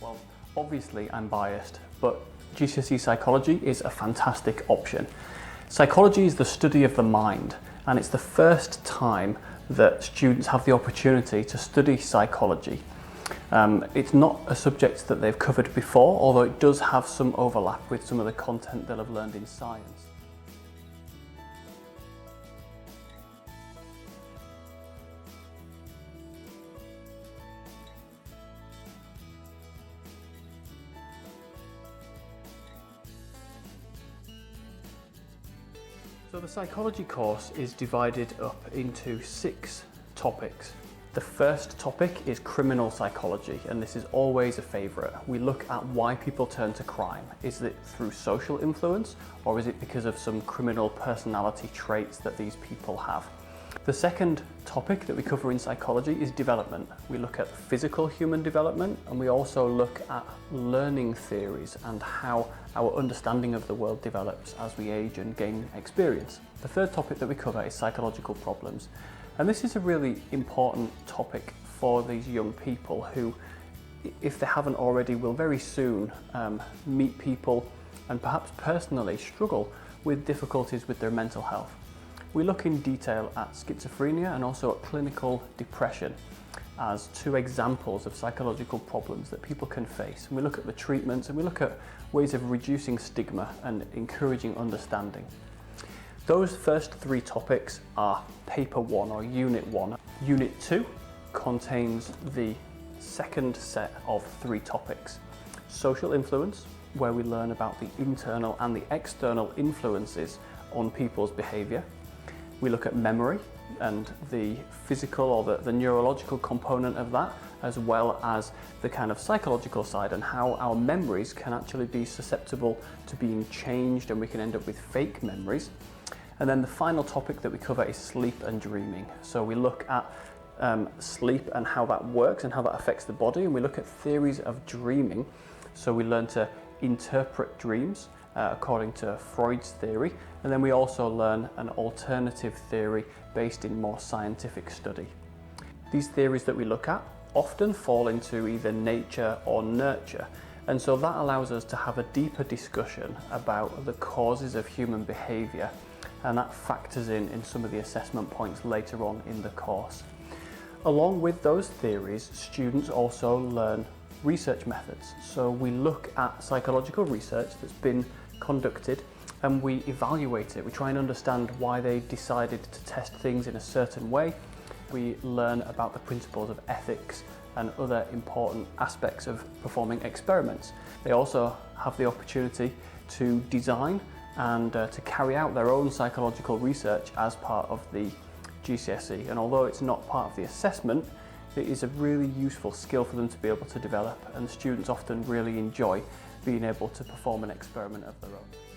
Well, obviously I'm biased, but GCSE Psychology is a fantastic option. Psychology is the study of the mind, and it's the first time that students have the opportunity to study psychology. It's not a subject that they've covered before, although it does have some overlap with some of the content they'll have learned in science. So the psychology course is divided up into 6 topics. The first topic is criminal psychology, and this is always a favourite. We look at why people turn to crime. Is it through social influence, or is it because of some criminal personality traits that these people have? The second topic that we cover in psychology is development. We look at physical human development, and we also look at learning theories and how our understanding of the world develops as we age and gain experience. The third topic that we cover is psychological problems. And this is a really important topic for these young people who, if they haven't already, will very soon meet people and perhaps personally struggle with difficulties with their mental health. We look in detail at schizophrenia and also at clinical depression as 2 examples of psychological problems that people can face. And we look at the treatments, and we look at ways of reducing stigma and encouraging understanding. Those first 3 topics are paper 1 or unit 1. Unit 2 contains the second set of 3 topics. Social influence, where we learn about the internal and the external influences on people's behaviour. We look at memory and the physical or the neurological component of that, as well as the kind of psychological side and how our memories can actually be susceptible to being changed, and we can end up with fake memories. And then the final topic that we cover is sleep and dreaming. So we look at sleep and how that works and how that affects the body, and we look at theories of dreaming. So we learn to interpret dreams according to Freud's theory, and then we also learn an alternative theory based in more scientific study. These theories that we look at often fall into either nature or nurture, and so that allows us to have a deeper discussion about the causes of human behaviour, and that factors in some of the assessment points later on in the course. Along with those theories, students also learn research methods. So we look at psychological research that's been conducted and we evaluate it. We try and understand why they decided to test things in a certain way. We learn about the principles of ethics and other important aspects of performing experiments. They also have the opportunity to design and to carry out their own psychological research as part of the GCSE. And although it's not part of the assessment, it is a really useful skill for them to be able to develop, and students often really enjoy being able to perform an experiment of their own.